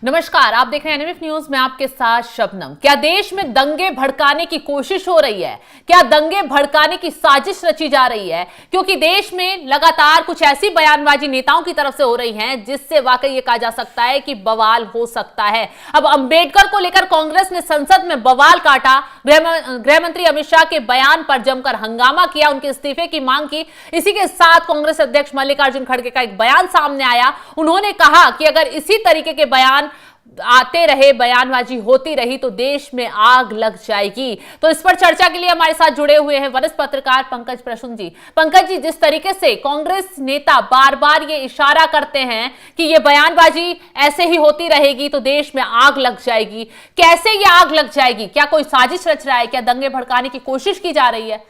नमस्कार, आप देख रहे हैं एनएमएफ न्यूज में आपके साथ शबनम। क्या देश में दंगे भड़काने की कोशिश हो रही है? क्या दंगे भड़काने की साजिश रची जा रही है? क्योंकि देश में लगातार कुछ ऐसी बयानबाजी नेताओं की तरफ से हो रही है जिससे वाकई ये कहा जा सकता है कि बवाल हो सकता है। अब अंबेडकर को लेकर कांग्रेस ने संसद में बवाल काटा, गृह मंत्री अमित शाह के बयान पर जमकर हंगामा किया, उनके इस्तीफे की मांग की। इसी के साथ कांग्रेस अध्यक्ष मल्लिकार्जुन खड़गे का एक बयान सामने आया। उन्होंने कहा कि अगर इसी तरीके के बयान आते रहे, बयानबाजी होती रही तो देश में आग लग जाएगी। तो इस पर चर्चा के लिए हमारे साथ जुड़े हुए हैं वरिष्ठ पत्रकार पंकज प्रसून जी। पंकज जी, जिस तरीके से कांग्रेस नेता बार बार ये इशारा करते हैं कि ये बयानबाजी ऐसे ही होती रहेगी तो देश में आग लग जाएगी, कैसे ये आग लग जाएगी? क्या कोई साजिश रच रहा है? क्या दंगे भड़काने की कोशिश की जा रही है?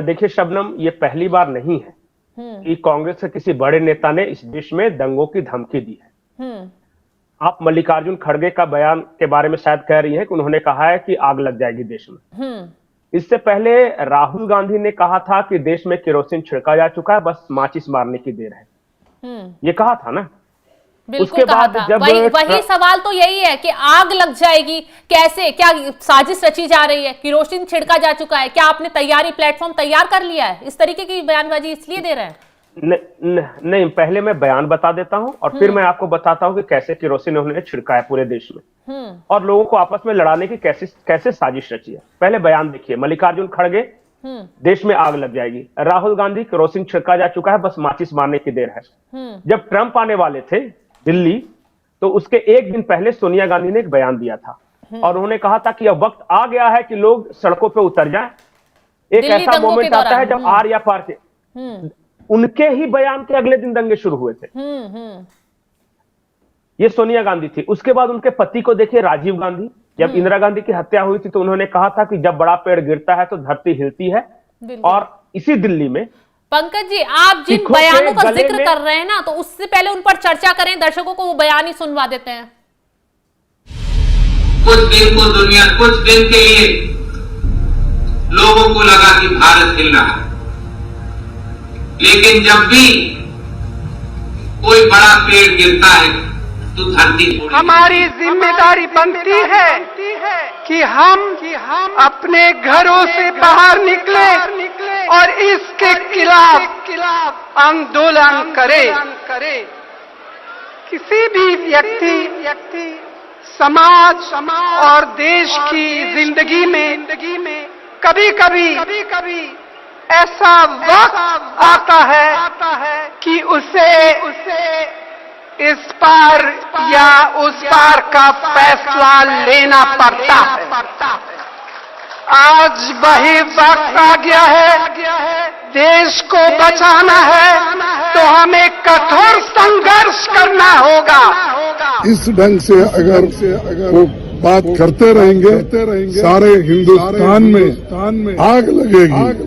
देखिए शबनम, ये पहली बार नहीं है कि कांग्रेस के किसी बड़े नेता ने इस देश में दंगों की धमकी दी है। आप मल्लिकार्जुन खड़गे का बयान के बारे में शायद कह रही हैं कि उन्होंने कहा है कि आग लग जाएगी देश में। इससे पहले राहुल गांधी ने कहा था कि देश में केरोसिन छिड़का जा चुका है, बस माचिस मारने की देर है। ये कहा था ना। उसके बाद जब वही सवाल तो यही है कि आग लग जाएगी कैसे? क्या साजिश रची जा रही है? केरोसिन छिड़का जा चुका है, क्या आपने प्लेटफॉर्म तैयार कर लिया है? इस तरीके की बयानबाजी इसलिए दे रहे हैं? नहीं, पहले मैं बयान बता देता हूं और फिर मैं आपको बताता हूं कि कैसे केरोसिन उन्होंने छिड़काया पूरे देश में और लोगों को आपस में लड़ाने की कैसे साजिश रची है। पहले बयान देखिए। मल्लिकार्जुन खड़गे, देश में आग लग जाएगी। राहुल गांधी, केरोसिन छिड़का जा चुका है, बस माचिस मारने की देर है। जब ट्रंप आने वाले थे दिल्ली, तो उसके एक दिन पहले सोनिया गांधी ने एक बयान दिया था और उन्होंने कहा था कि अब वक्त आ गया है कि लोग सड़कों पर उतर जाएं। एक ऐसा मोमेंट आता है जब आर या पार के उनके ही बयान के अगले दिन दंगे शुरू हुए थे। ये सोनिया गांधी थी। उसके बाद उनके पति को देखिए, राजीव गांधी। जब इंदिरा गांधी की हत्या हुई थी तो उन्होंने कहा था कि जब बड़ा पेड़ गिरता है तो धरती हिलती है। और इसी दिल्ली में पंकज जी, आप जिन बयानों का जिक्र कर रहे हैं ना, तो उससे पहले उन पर चर्चा करें, दर्शकों को वो बयान ही सुनवा देते हैं। कुछ दिन के लिए लोगों को लगा कि भारत हिल रहा है, लेकिन जब भी कोई बड़ा पेड़ गिरता है तो धरती, हमारी जिम्मेदारी बनती है कि हम अपने घरों से बाहर निकले और इसके खिलाफ आंदोलन करें। किसी भी व्यक्ति, समाज और देश की जिंदगी में कभी ऐसा वक्त आता है कि उसे इस पार या उस पार का फैसला लेना पड़ता है। आज वही वक्त आ गया है। देश को बचाना है तो हमें कठोर संघर्ष करना होगा। इस ढंग से अगर वो बात करते रहेंगे सारे हिंदुस्तान में आग लगेगी।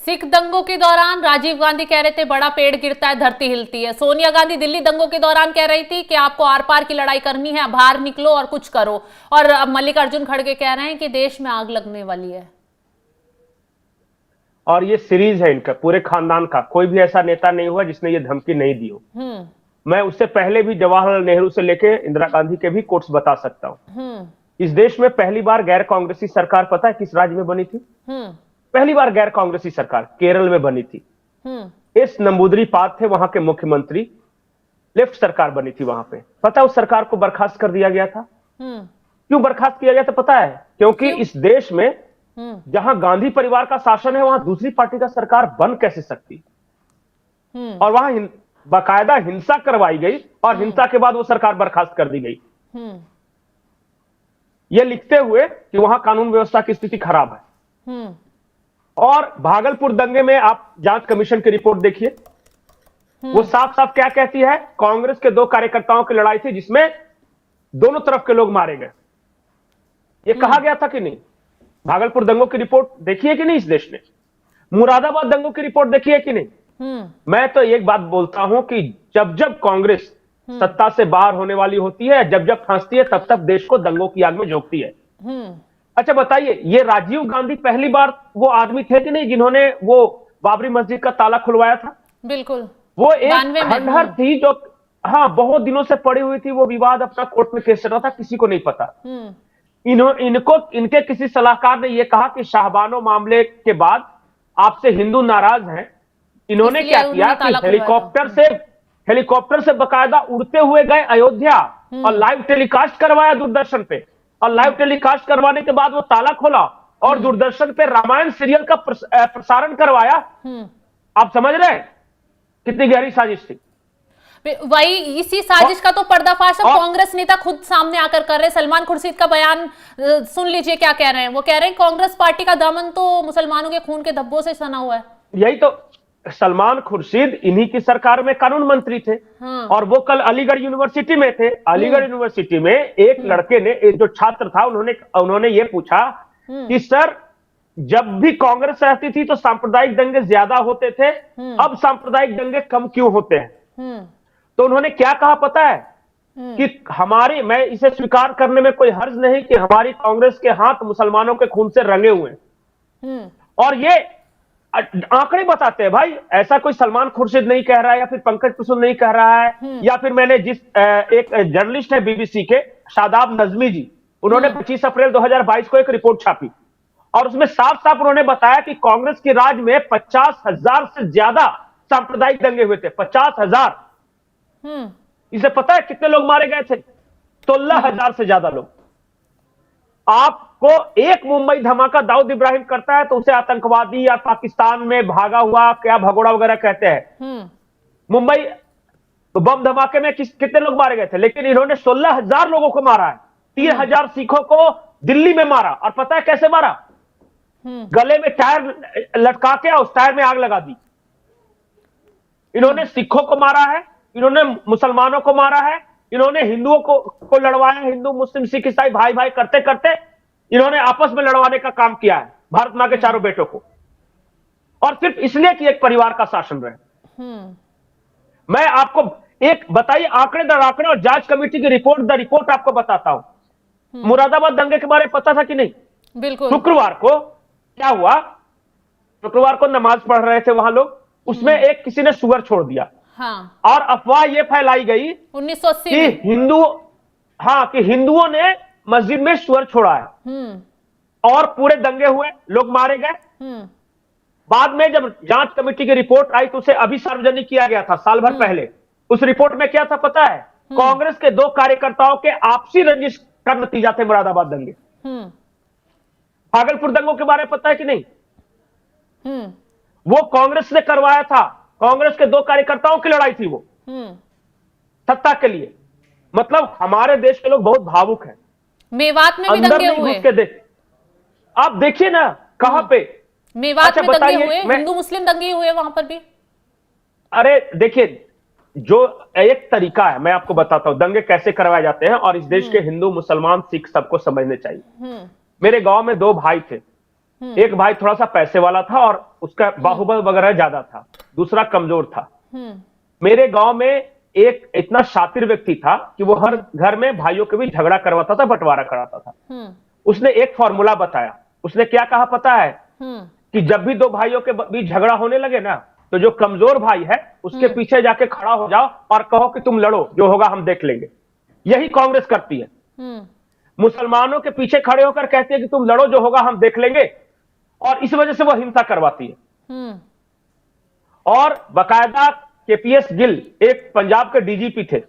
सिख दंगों के दौरान राजीव गांधी कह रहे थे बड़ा पेड़ गिरता है धरती हिलती है। सोनिया गांधी दिल्ली दंगों के दौरान कह रही थी कि आपको आर पार की लड़ाई करनी है, बाहर निकलो और कुछ करो। और अब मल्लिकार्जुन खड़गे कह रहे हैं कि देश में आग लगने वाली है। और ये सीरीज है इनका, पूरे खानदान का। कोई भी ऐसा नेता नहीं हुआ जिसने ये धमकी नहीं दी हो। मैं उससे पहले भी जवाहरलाल नेहरू से लेके इंदिरा गांधी के भी कोट्स बता सकता हूँ। इस देश में पहली बार गैर कांग्रेसी सरकार पता है किस राज्य में बनी थी? पहली बार गैर कांग्रेसी सरकार केरल में बनी थी। एस नंबूदरीपाद थे वहां के मुख्यमंत्री, लेफ्ट सरकार बनी थी वहां पे। पता है उस सरकार को बर्खास्त कर दिया गया था। क्यों बर्खास्त किया गया था पता है? क्योंकि इस देश में जहां गांधी परिवार का शासन है वहां दूसरी पार्टी का सरकार बन कैसे सकती? और वहां बाकायदा हिंसा करवाई गई और हिंसा के बाद वो सरकार बर्खास्त कर दी गई, ये लिखते हुए कि वहां कानून व्यवस्था की स्थिति खराब है। और भागलपुर दंगे में आप जांच कमीशन की रिपोर्ट देखिए, वो साफ साफ क्या कहती है? कांग्रेस के दो कार्यकर्ताओं की लड़ाई थी जिसमें दोनों तरफ के लोग मारे गए। ये कहा गया था कि नहीं? भागलपुर दंगों की रिपोर्ट देखी है कि नहीं इस देश ने? मुरादाबाद दंगों की रिपोर्ट देखी है कि नहीं? मैं तो एक बात बोलता हूं कि जब जब कांग्रेस सत्ता से बाहर होने वाली होती है, जब जब फंसती है, तब तब देश को दंगों की आग में झोंकती है। अच्छा बताइए, ये राजीव गांधी पहली बार वो आदमी थे कि नहीं जिन्होंने वो बाबरी मस्जिद का ताला खुलवाया था? बिल्कुल। वो एक खंडहर थी जो हाँ, बहुत दिनों से पड़ी हुई थी वो विवाद, अपना कोर्ट में केस चल रहा था, किसी को नहीं पता। इनके किसी सलाहकार ने ये कहा कि शाहबानो मामले के बाद आपसे हिंदू नाराज हैं। इन्होंने क्या किया कि हेलीकॉप्टर से बकायदा उड़ते हुए गए अयोध्या और लाइव टेलीकास्ट करवाया दूरदर्शन पे, और लाइव टेलीकास्ट करवाने के बाद वो ताला खोला और दूरदर्शन पे रामायण सीरियल का प्रसारण करवाया। आप समझ रहे हैं कितनी गहरी साजिश थी। वही इसी साजिश का तो पर्दाफाश अब कांग्रेस नेता खुद सामने आकर कर रहे हैं। सलमान खुर्शीद का बयान सुन लीजिए क्या कह रहे हैं। वो कह रहे हैं कांग्रेस पार्टी का दामन तो मुसलमानों के खून के धब्बों से सना हुआ है। यही तो सलमान खुर्शीद इन्हीं की सरकार में कानून मंत्री थे। और वो कल अलीगढ़ यूनिवर्सिटी में थे। अलीगढ़ यूनिवर्सिटी में एक लड़के ने, एक जो छात्र था, उन्होंने ये पूछा कि सर जब भी कांग्रेस रहती थी तो सांप्रदायिक दंगे ज्यादा होते थे, अब सांप्रदायिक दंगे कम क्यों होते हैं? तो उन्होंने क्या कहा पता है कि मैं इसे स्वीकार करने में कोई हर्ज नहीं कि हमारी कांग्रेस के हाथ मुसलमानों के खून से रंगे हुए हैं। और ये आंकड़े बताते हैं भाई, ऐसा कोई सलमान खुर्शीद नहीं कह रहा है, या फिर पंकज कुसुम नहीं कह रहा है, या फिर मैंने एक जर्नलिस्ट है बीबीसी के शादाब नजमी जी, उन्होंने 25 अप्रैल 2022 को एक रिपोर्ट छापी और उसमें साफ साफ उन्होंने बताया कि कांग्रेस के राज में 50,000 से ज्यादा सांप्रदायिक दंगे हुए थे। 50,000। इसे पता है कितने लोग मारे गए थे? 16,000 से ज्यादा लोग। आपको एक मुंबई धमाका दाऊद इब्राहिम करता है तो उसे आतंकवादी या पाकिस्तान में भागा हुआ क्या भगोड़ा वगैरह कहते हैं। मुंबई तो बम धमाके में कितने लोग मारे गए थे, लेकिन इन्होंने 16,000 लोगों को मारा है। 3,000 सिखों को दिल्ली में मारा, और पता है कैसे मारा? गले में टायर लटका के उस टायर में आग लगा दी। इन्होंने सिखों को मारा है, इन्होंने मुसलमानों को मारा है, इन्होंने हिंदुओं को लड़वाया। हिंदू मुस्लिम सिख ईसाई भाई भाई करते करते इन्होंने आपस में लड़वाने का काम किया है भारत मां के चारों बेटों को, और सिर्फ इसलिए कि एक परिवार का शासन रहे। मैं आपको एक बताइए आंकड़े दर आंकड़े और जांच कमेटी की रिपोर्ट आपको बताता हूं। मुरादाबाद दंगे के बारे में पता था कि नहीं? बिल्कुल। शुक्रवार को क्या हुआ? शुक्रवार को नमाज पढ़ रहे थे वहां लोग, उसमें एक किसी ने सुअर छोड़ दिया। हाँ। और अफवाह यह फैलाई गई 1980 कि हिंदुओं ने मस्जिद में सुअर छोड़ा है, और पूरे दंगे हुए, लोग मारे गए। बाद में जब जांच कमेटी की रिपोर्ट आई तो उसे अभी सार्वजनिक किया गया था, साल भर पहले। उस रिपोर्ट में क्या था पता है? कांग्रेस के 2 कार्यकर्ताओं के आपसी रंजिश का नतीजा थे मुरादाबाद दंगे। भागलपुर दंगों के बारे में पता है कि नहीं? वो कांग्रेस ने करवाया था। कांग्रेस के 2 कार्यकर्ताओं की लड़ाई थी वो, सत्ता के लिए। मतलब हमारे देश के लोग बहुत भावुक हैं। मेवात में भी दंगे हुए। आप देखिए ना कहां पे मेवात में दंगे हुए, हिंदू मुस्लिम दंगे हुए वहां पर भी। अरे देखिए, जो एक तरीका है मैं आपको बताता हूं दंगे कैसे करवाए जाते हैं, और इस देश के हिंदू मुसलमान सिख सबको समझने चाहिए। मेरे गांव में 2 भाई थे। एक भाई थोड़ा सा पैसे वाला था और उसका बाहुबल वगैरह ज्यादा था, दूसरा कमजोर था। मेरे गांव में एक इतना शातिर व्यक्ति था कि वो हर घर में भाइयों के बीच झगड़ा करवाता था, बंटवारा कराता था। उसने एक फॉर्मूला बताया। उसने क्या कहा पता है? कि जब भी 2 भाइयों के बीच झगड़ा होने लगे ना, तो जो कमजोर भाई है उसके पीछे जाके खड़ा हो जाओ और कहो कि तुम लड़ो, जो होगा हम देख लेंगे। यही कांग्रेस करती है। मुसलमानों के पीछे खड़े होकर कहते हैं कि तुम लड़ो, जो होगा हम देख लेंगे, और इस वजह से वो हिंसा करवाती है। और बाकायदा केपीएस गिल, एक पंजाब के डीजीपी थे,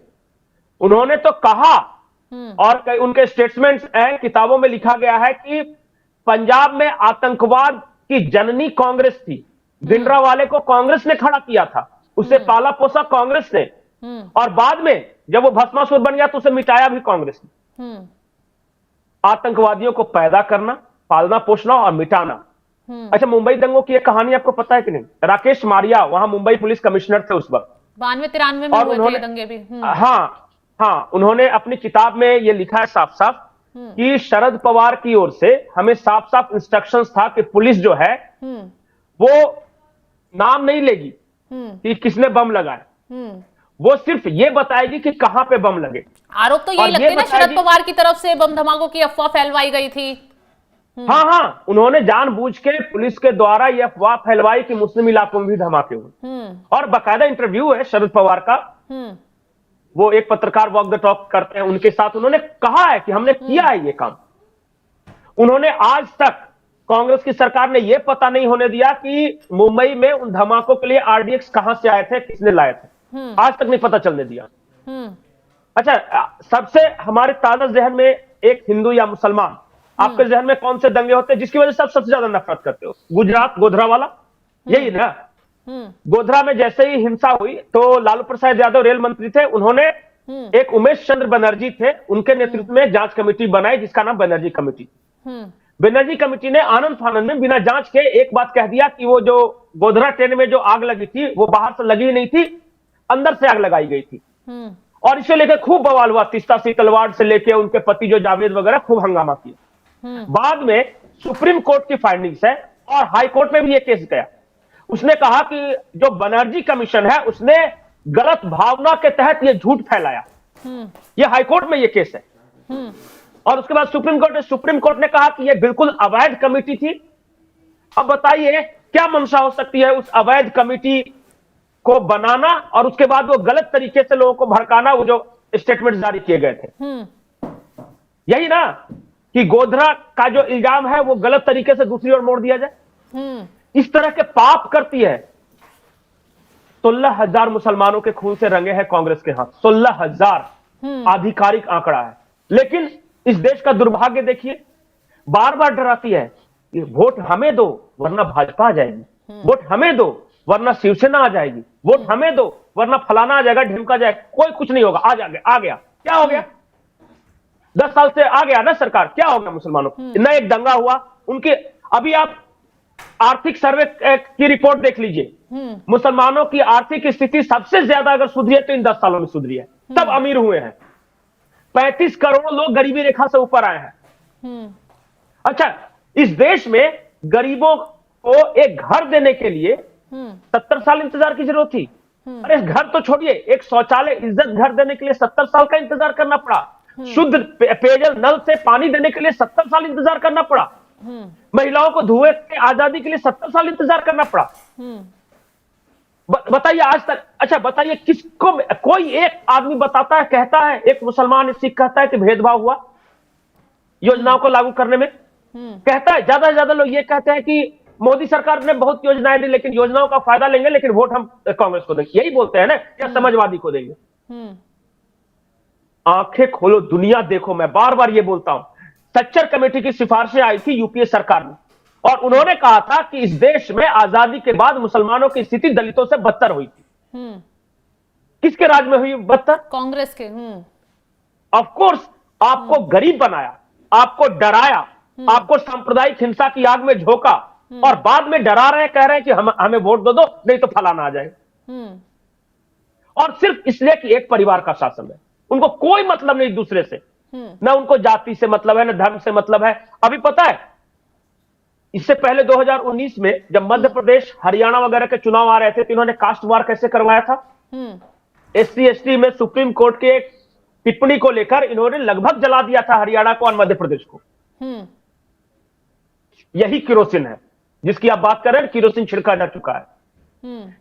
उन्होंने तो कहा, और उनके स्टेटमेंट्स हैं, किताबों में लिखा गया है कि पंजाब में आतंकवाद की जननी कांग्रेस थी। भिंडरावाले को कांग्रेस ने खड़ा किया था, उसे पाला पोसा कांग्रेस ने, और बाद में जब वो भस्मासुर बन गया तो उसे मिटाया भी कांग्रेस ने। आतंकवादियों को पैदा करना, पालना पोषना और मिटाना। अच्छा, मुंबई दंगों की एक कहानी आपको पता है कि नहीं? राकेश मारिया वहां मुंबई पुलिस कमिश्नर थे उस वक्त, 92-93 में हुए थे दंगे भी। हाँ, उन्होंने अपनी किताब में ये लिखा है साफ साफ कि शरद पवार की ओर से हमें साफ साफ इंस्ट्रक्शंस था कि पुलिस जो है वो नाम नहीं लेगी कि किसने बम लगाए, वो सिर्फ ये बताएगी कि कहां पे बम लगे। आरोप तो यही लगते हैं ना, शरद पवार की तरफ से बम धमाकों की अफवाह फैलवाई गई थी। हाँ, उन्होंने जानबूझ के पुलिस के द्वारा यह अफवाह फैलवाई कि मुस्लिम इलाकों में भी धमाके हुए। और बाकायदा इंटरव्यू है शरद पवार का, वो एक पत्रकार वॉक द टॉक करते हैं, उनके साथ उन्होंने कहा है कि हमने किया है ये काम। उन्होंने आज तक कांग्रेस की सरकार ने यह पता नहीं होने दिया कि मुंबई में उन धमाकों के लिए आरडीएक्स कहां से आए थे, किसने लाए थे, आज तक नहीं पता चलने दिया। अच्छा, सबसे हमारे ताजा जहन में एक हिंदू या मुसलमान, आपके जहन में कौन से दंगे होते हैं जिसकी वजह से आप सबसे ज्यादा नफरत करते हो? गुजरात गोधरा वाला, यही ना। गोधरा में जैसे ही हिंसा हुई तो लालू प्रसाद यादव रेल मंत्री थे, उन्होंने एक उमेश चंद्र बनर्जी थे, उनके नेतृत्व में जांच कमेटी बनाई जिसका नाम बनर्जी कमेटी। बनर्जी कमेटी ने आनंद फानंद में बिना जांच के एक बात कह दिया कि वो जो गोधरा ट्रेन में जो आग लगी थी वो बाहर से लगी नहीं थी, अंदर से आग लगाई गई थी। और इसे लेकर खूब बवाल हुआ, तीस्ता सीतलवाड़ से लेकर उनके पति जो जावेद वगैरह खूब हंगामा किया। बाद में सुप्रीम कोर्ट की फाइंडिंग्स है और हाई कोर्ट में भी ये केस गया। उसने कहा कि जो बनर्जी कमीशन है उसने गलत भावना के तहत ये झूठ फैलाया। ये हाई कोर्ट में ये केस है। और उसके बाद सुप्रीम कोर्ट ने कहा कि ये बिल्कुल अवैध कमेटी थी। अब बताइए क्या मंशा हो सकती है उस अवैध कमेटी को बनाना और उसके बाद वो गलत तरीके से लोगों को भड़काना, वो जो स्टेटमेंट जारी किए गए थे। यही ना कि गोधरा का जो इल्जाम है वो गलत तरीके से दूसरी ओर मोड़ दिया जाए। इस तरह के पाप करती है। 16,000 मुसलमानों के खून से रंगे हैं कांग्रेस के हाथ, 16,000 आधिकारिक आंकड़ा है। लेकिन इस देश का दुर्भाग्य देखिए, बार बार डराती है कि वोट हमें दो वरना भाजपा आ जाएगी, वोट हमें दो वरना शिवसेना आ जाएगी, वोट हमें दो वरना फलाना आ जाएगा, ढिमका जाएगा, कोई कुछ नहीं होगा। आ गया क्या हो गया? 10 साल से आ गया ना सरकार, क्या हो गया मुसलमानों को? न एक दंगा हुआ उनके। अभी आप आर्थिक सर्वे की रिपोर्ट देख लीजिए, मुसलमानों की आर्थिक स्थिति सबसे ज्यादा अगर सुधरी है तो इन 10 सालों में सुधरी है। सब अमीर हुए हैं, 35 करोड़ लोग गरीबी रेखा से ऊपर आए हैं। अच्छा, इस देश में गरीबों को एक घर देने के लिए 70 साल इंतजार की जरूरत थी। अरे घर तो छोड़िए, एक शौचालय इज्जत घर देने के लिए 70 साल का इंतजार करना पड़ा। शुद्ध पेयजल नल से पानी देने के लिए 70 साल इंतजार करना पड़ा। महिलाओं को धुएं से आजादी के लिए 70 साल इंतजार करना पड़ा। बताइए आज तक। अच्छा बताइए, किसको कोई एक आदमी बताता है, कहता है, एक मुसलमान सिख कहता है कि भेदभाव हुआ योजनाओं को लागू करने में? कहता है? ज्यादा से ज्यादा लोग ये कहते हैं कि मोदी सरकार ने बहुत योजनाएं दी लेकिन योजनाओं का फायदा लेंगे लेकिन वोट हम कांग्रेस को देंगे, यही बोलते हैं ना, या समाजवादी को देंगे। आंखें खोलो, दुनिया देखो। मैं बार बार ये बोलता हूं, सच्चर कमेटी की सिफारिशें आई थी यूपीए सरकार में और उन्होंने कहा था कि इस देश में आजादी के बाद मुसलमानों की स्थिति दलितों से बदतर हुई थी। किसके राज में हुई बदतर? कांग्रेस के। ऑफ कोर्स, आपको गरीब बनाया, आपको डराया, आपको सांप्रदायिक हिंसा की आग में झोंका और बाद में डरा रहे, कह रहे हैं कि हमें वोट दो नहीं तो फलाना आ जाए। और सिर्फ इसलिए कि एक परिवार का शासन है, उनको कोई मतलब नहीं दूसरे से, ना उनको जाति से मतलब है, ना धर्म से मतलब है। अभी पता है, इससे पहले 2019 में जब मध्य प्रदेश हरियाणा वगैरह के चुनाव आ रहे थे तो इन्होंने कास्ट वार कैसे करवाया था? SC/ST में सुप्रीम कोर्ट के एक टिप्पणी को लेकर इन्होंने लगभग जला दिया था हरियाणा को और मध्य प्रदेश को। यही किरोसिन है जिसकी आप बात कर रहे हैं, किरोसिन छिड़का जा चुका है।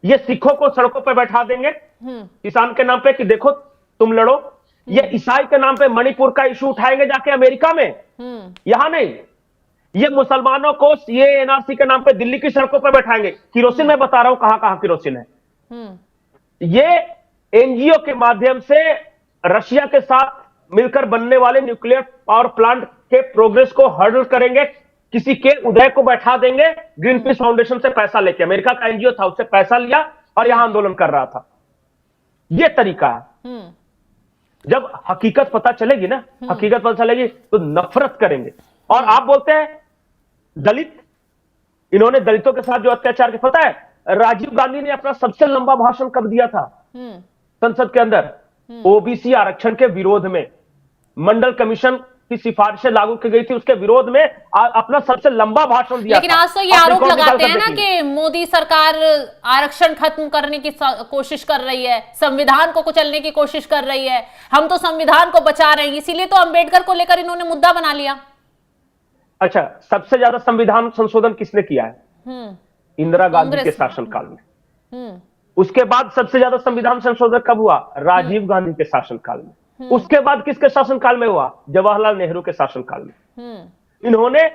ये सिखों को सड़कों पर बैठा देंगे किसान के नाम पे कि देखो तुम लड़ो। ये ईसाई के नाम पे मणिपुर का इशू उठाएंगे जाके अमेरिका में, यहां नहीं। ये मुसलमानों को CAA NRC के नाम पे दिल्ली की सड़कों पर बैठाएंगे। किरोसिन मैं बता रहा हूं कहां कहां किरोसिन है। ये NGO के माध्यम से रशिया के साथ मिलकर बनने वाले न्यूक्लियर पावर प्लांट के प्रोग्रेस को हर्डल करेंगे, किसी के उदय को बैठा देंगे ग्रीन पीस फाउंडेशन से पैसा लेके। अमेरिका का NGO था, उससे पैसा लिया और यहां आंदोलन कर रहा था। यह तरीका है। जब हकीकत पता चलेगी ना, हकीकत पता चलेगी तो नफरत करेंगे। और आप बोलते हैं दलित, इन्होंने दलितों के साथ जो अत्याचार किया, पता है राजीव गांधी ने अपना सबसे लंबा भाषण कब दिया था संसद के अंदर? OBC आरक्षण के विरोध में, मंडल कमीशन की सिफारिशें लागू की गई थी उसके विरोध में अपना सबसे लंबा भाषण दिया। लेकिन आज तो ये आरोप लगाते हैं ना कि मोदी सरकार आरक्षण खत्म करने की कोशिश कर रही है, संविधान को कुचलने की कोशिश कर रही है। हम तो संविधान को बचा रहे हैं, इसीलिए तो अंबेडकर को लेकर इन्होंने मुद्दा बना लिया। अच्छा, सबसे ज्यादा संविधान संशोधन किसने किया है? इंदिरा गांधी के शासनकाल में। उसके बाद सबसे ज्यादा संविधान संशोधन कब हुआ? राजीव गांधी के शासनकाल में। उसके बाद किसके शासनकाल में हुआ? जवाहरलाल नेहरू के शासनकाल में। इन्होंने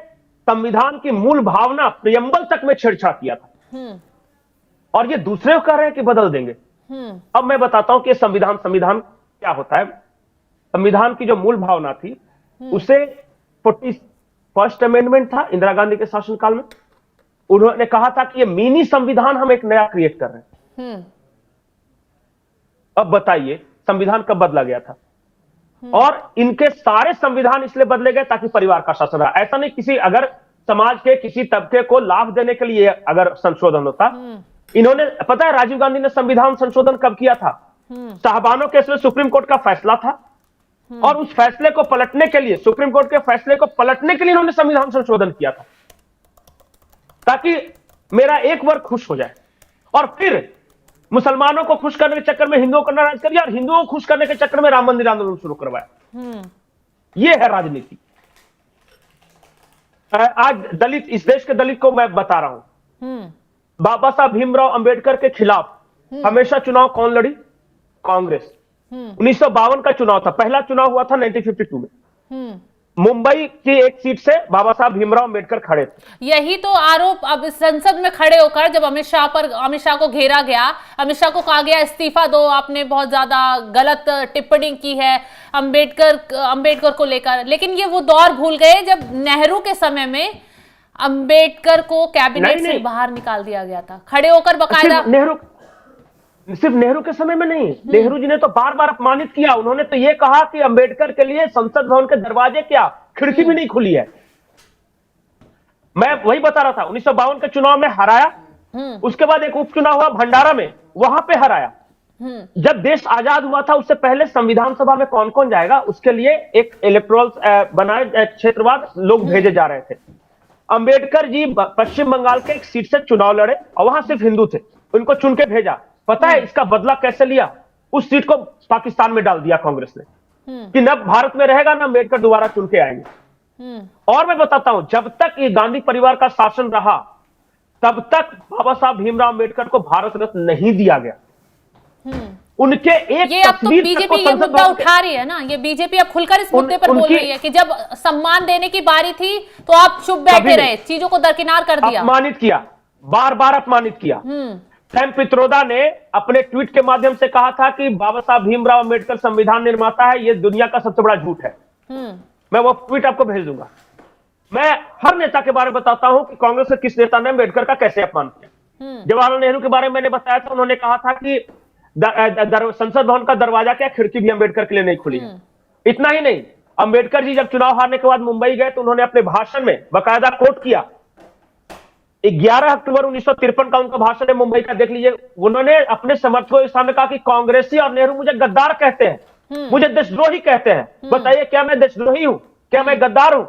संविधान की मूल भावना प्रियम्बल तक में छेड़छाड़ किया था, और ये दूसरे को कह रहे हैं कि बदल देंगे। अब मैं बताता हूं कि संविधान क्या होता है। संविधान की जो मूल भावना थी उसे 41st अमेंडमेंट था इंदिरा गांधी के शासनकाल में। उन्होंने कहा था कि ये मिनी संविधान हम एक नया क्रिएट कर रहे हैं। अब बताइए संविधान कब बदला गया था? और इनके सारे संविधान इसलिए बदले गए ताकि परिवार का शासन रहा। ऐसा नहीं किसी अगर समाज के किसी तबके को लाभ देने के लिए अगर संशोधन होता। इन्होंने, पता है राजीव गांधी ने संविधान संशोधन कब किया था? साहबानो केस में सुप्रीम कोर्ट का फैसला था, और उस फैसले को पलटने के लिए, सुप्रीम कोर्ट के फैसले को पलटने के लिए इन्होंने संविधान संशोधन किया था, ताकि मेरा एक वर्ग खुश हो जाए। और फिर मुसलमानों को खुश करने के चक्कर में हिंदुओं को नाराज कर दिया, और हिंदुओं को खुश करने के चक्कर में राम मंदिर आंदोलन शुरू करवाया। यह है राजनीति। आज दलित, इस देश के दलित को मैं बता रहा हूं, बाबा साहब भीमराव अंबेडकर के खिलाफ हमेशा चुनाव कौन लड़ी? कांग्रेस। 1952 का चुनाव था, पहला चुनाव हुआ था 1952 में। मुंबई की एक सीट से बाबा साहब भीमराव अंबेडकर खड़े थे। यही तो आरोप अब संसद में खड़े होकर जब अमित शाह को घेरा गया, अमित शाह को कहा गया इस्तीफा दो, आपने बहुत ज्यादा गलत टिप्पणी की है अंबेडकर को लेकर। लेकिन ये वो दौर भूल गए जब नेहरू के समय में अंबेडकर को कैबिनेट से बाहर निकाल दिया गया था, खड़े होकर बकायदा। सिर्फ नेहरू के समय में नहीं, नेहरू जी ने तो बार बार अपमानित किया। उन्होंने तो यह कहा कि अंबेडकर के लिए संसद भवन के दरवाजे क्या, खिड़की भी नहीं खुली है। मैं वही बता रहा था, 1952 के चुनाव में हराया, उसके बाद एक उपचुनाव हुआ भंडारा में, वहां पे हराया। जब देश आजाद हुआ था उससे पहले संविधान सभा में कौन कौन जाएगा उसके लिए एक इलेक्टोरल बनाए क्षेत्रवाद लोग भेजे जा रहे थे। अंबेडकर जी पश्चिम बंगाल के एक सीट से चुनाव लड़े, और वहां सिर्फ हिंदू थे, उनको चुन के भेजा। पता है इसका बदला कैसे लिया? उस सीट को पाकिस्तान में डाल दिया कांग्रेस ने, कि न भारत में रहेगा ना अम्बेडकर दोबारा चुन के आएंगे। और मैं बताता हूं, जब तक ये गांधी परिवार का शासन रहा तब तक बाबा साहब भीमराव अम्बेडकर को भारत रत्न नहीं दिया गया। उनके एक ये अब तो बीजेपी ये मुद्दा उठा रही है ना, ये बीजेपी अब खुलकर इस मुद्दे पर बोल रही है कि जब सम्मान देने की बारी थी तो आप चुप बैठे रहे, चीजों को दरकिनार कर दिया, अपमानित किया, बार बार अपमानित किया। सैम पित्रोदा ने अपने ट्वीट के माध्यम से कहा था कि बाबा साहब भीमराव अंबेडकर संविधान निर्माता है, यह दुनिया का सबसे बड़ा झूठ है। मैं वो ट्वीट आपको भेज दूंगा। मैं हर नेता के बारे में बताता हूं कि कांग्रेस के किस नेता ने अंबेडकर का कैसे अपमान किया। जवाहरलाल नेहरू के बारे में मैंने बताया था, उन्होंने कहा था कि संसद भवन का दरवाजा क्या, खिड़की भी अंबेडकर के लिए नहीं खुली है। इतना ही नहीं, अंबेडकर जी जब चुनाव हारने के बाद मुंबई गए तो उन्होंने अपने भाषण में बाकायदा कोट किया। 11 अक्टूबर 1953 का उनका भाषण है मुंबई का, देख लीजिए। उन्होंने अपने समर्थकों के सामने कहा कि कांग्रेसी और नेहरू मुझे गद्दार कहते हैं, मुझे देशद्रोही कहते हैं। बताइए क्या मैं देशद्रोही हूं? क्या मैं गद्दार हूं?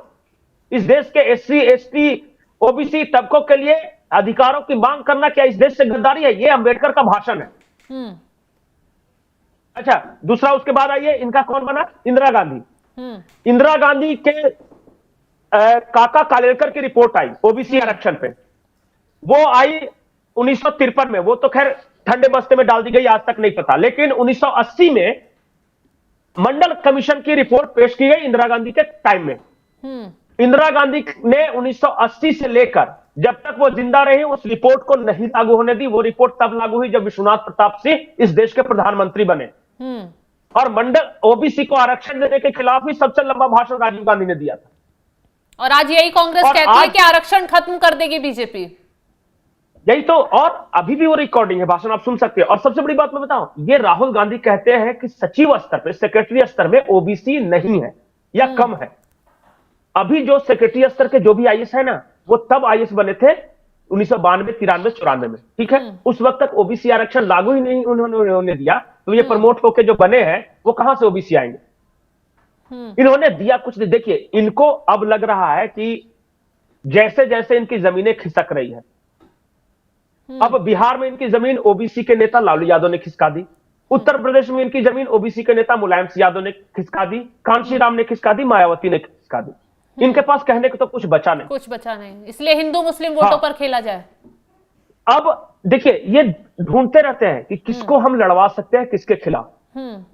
इस देश के SC ST OBC तबकों के लिए अधिकारों की मांग करना क्या इस देश से गद्दारी है? ये अंबेडकर का भाषण है। अच्छा, दूसरा उसके बाद आइए, इनका कौन बना? इंदिरा गांधी। इंदिरा गांधी के काका कालेलकर की रिपोर्ट आई OBC आरक्षण पे, वो आई 1953 में। वो तो खैर ठंडे बस्ते में डाल दी गई, आज तक नहीं पता। लेकिन 1980 में मंडल कमीशन की रिपोर्ट पेश की गई इंदिरा गांधी के टाइम में। इंदिरा गांधी ने 1980 से लेकर जब तक वो जिंदा रही उस रिपोर्ट को नहीं लागू होने दी। वो रिपोर्ट तब लागू हुई जब विश्वनाथ प्रताप सिंह इस देश के प्रधानमंत्री बने। और मंडल OBC को आरक्षण देने के खिलाफ ही सबसे लंबा भाषण राजीव गांधी ने दिया था। और आज यही कांग्रेस कहती है कि आरक्षण खत्म कर देगी बीजेपी। यही तो, और अभी भी वो रिकॉर्डिंग है, भाषण आप सुन सकते हैं। और सबसे बड़ी बात मैं बताऊं, ये राहुल गांधी कहते हैं कि सचिव स्तर पे, सेक्रेटरी स्तर में OBC नहीं है या कम है। अभी जो सेक्रेटरी स्तर के जो भी IAS है ना, वो तब IAS बने थे 1992, 93, 94 में, ठीक है। उस वक्त तक OBC आरक्षण लागू ही नहीं उन्होंने दिया, तो ये प्रमोट होकर जो बने हैं वो कहां से OBC आएंगे? इन्होंने दिया कुछ नहीं। देखिए, इनको अब लग रहा है कि जैसे जैसे इनकी जमीनें खिसक रही है, अब बिहार में इनकी जमीन OBC के नेता लालू यादव ने खिसका दी, उत्तर प्रदेश में इनकी जमीन OBC के नेता मुलायम सिंह यादव ने खिसका दी, कांशी राम ने खिसका दी, मायावती ने खिसका दी। इनके पास कहने को तो कुछ बचा नहीं, इसलिए हिंदू मुस्लिम वोटों पर खेला जाए। अब देखिए ये ढूंढते रहते हैं कि किसको हम लड़वा सकते हैं किसके खिलाफ।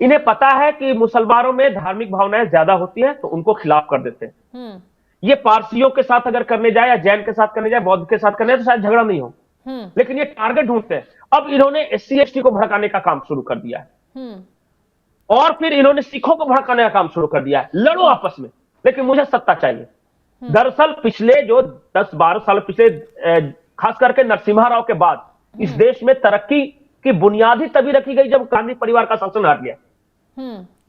इन्हें पता है कि मुसलमानों में धार्मिक भावनाएं ज्यादा होती हैं तो उनको खिलाफ कर देते हैं। ये पारसियों के साथ अगर करने जाए या जैन के साथ करने जाए, बौद्ध के साथ करने जाए तो शायद झगड़ा नहीं हो, लेकिन ये टारगेट ढूंढते हैं। अब इन्होंने SC ST को भड़काने का काम शुरू कर दिया है और फिर इन्होंने सिखों को भड़काने का काम शुरू कर दिया है। लड़ो आपस में, लेकिन मुझे सत्ता चाहिए। दरअसल पिछले जो 10-12 साल पिछले खास करके नरसिम्हा राव के बाद इस देश में तरक्की की बुनियाद ही तभी रखी गई जब गांधी परिवार का शासन हट गया।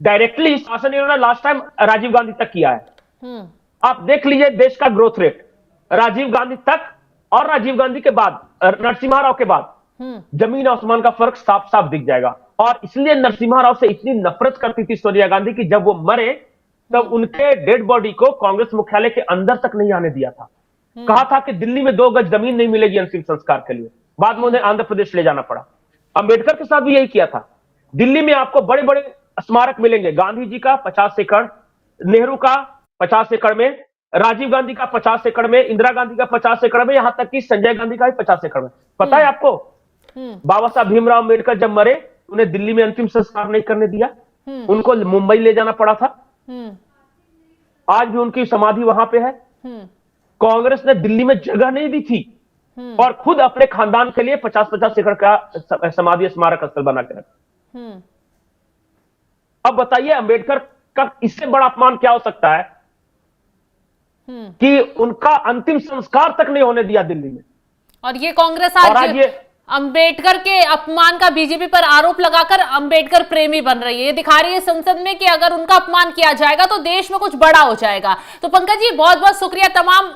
डायरेक्टली शासन इन्होंने लास्ट टाइम राजीव गांधी तक किया है। आप देख लीजिए देश का ग्रोथ रेट राजीव गांधी तक और राजीव गांधी के बाद, नरसिम्हा राव के बाद जमीन आसमान का फर्क साफ साफ दिख जाएगा। और इसलिए नरसिम्हा राव से इतनी नफरत करती थी सोनिया गांधी की जब वो मरे तब उनके डेड बॉडी को कांग्रेस मुख्यालय के अंदर तक नहीं आने दिया था। कहा था कि दिल्ली में 2 गज जमीन नहीं मिलेगी अंतिम संस्कार के लिए। बाद में उन्हें आंध्र प्रदेश ले जाना पड़ा। अंबेडकर के साथ भी यही किया था। दिल्ली में आपको बड़े बड़े स्मारक मिलेंगे, गांधी जी का 50 एकड़, नेहरू का 50 एकड़ में, राजीव गांधी का 50 एकड़ में, इंदिरा गांधी का 50 एकड़ में, यहां तक कि संजय गांधी का भी 50 एकड़ में। पता है आपको बाबा साहब भीमराव अम्बेडकर जब मरे उन्हें दिल्ली में अंतिम संस्कार नहीं करने दिया, उनको मुंबई ले जाना पड़ा था। आज भी उनकी समाधि वहां पे है। कांग्रेस ने दिल्ली में जगह नहीं दी थी और खुद अपने खानदान के लिए 50-50 एकड़ का समाधि स्मारक स्थल बना के रखा। अब बताइए अंबेडकर का इससे बड़ा अपमान क्या हो सकता है कि उनका अंतिम संस्कार तक नहीं होने दिया दिल्ली में। और ये कांग्रेस आज ये अंबेडकर के अपमान का बीजेपी पर आरोप लगाकर अंबेडकर प्रेमी बन रही है। ये दिखा रही है संसद में कि अगर उनका अपमान किया जाएगा तो देश में कुछ बड़ा हो जाएगा। तो पंकज जी बहुत बहुत शुक्रिया तमाम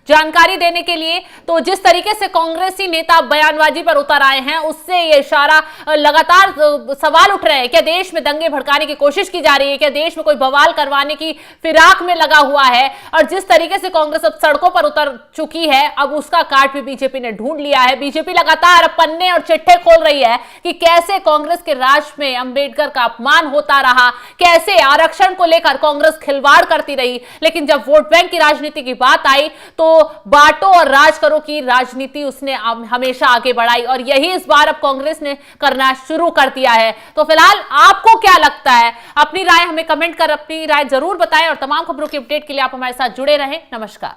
जानकारी देने के लिए। तो जिस तरीके से कांग्रेसी नेता बयानबाजी पर उतर आए हैं उससे ये इशारा लगातार सवाल उठ रहे हैं, क्या देश में दंगे भड़काने की कोशिश की जा रही है, क्या देश में कोई बवाल करवाने की फिराक में लगा हुआ है। और जिस तरीके से कांग्रेस अब सड़कों पर उतर चुकी है अब उसका काट भी बीजेपी ने ढूंढ लिया है। बीजेपी लगातार पन्ने और चिट्ठे खोल रही है कि कैसे कांग्रेस के राज में अंबेडकर का अपमान होता रहा, कैसे आरक्षण को लेकर कांग्रेस खिलवाड़ करती रही, लेकिन जब वोट बैंक की राजनीति की बात आई तो बांटो और राज करो की राजनीति उसने हमेशा आगे बढ़ाई और यही इस बार अब कांग्रेस ने करना शुरू कर दिया है। तो फिलहाल आपको क्या लगता है, अपनी राय हमें कमेंट कर अपनी राय जरूर बताएं और तमाम खबरों की अपडेट के लिए आप हमारे साथ जुड़े रहें। नमस्कार।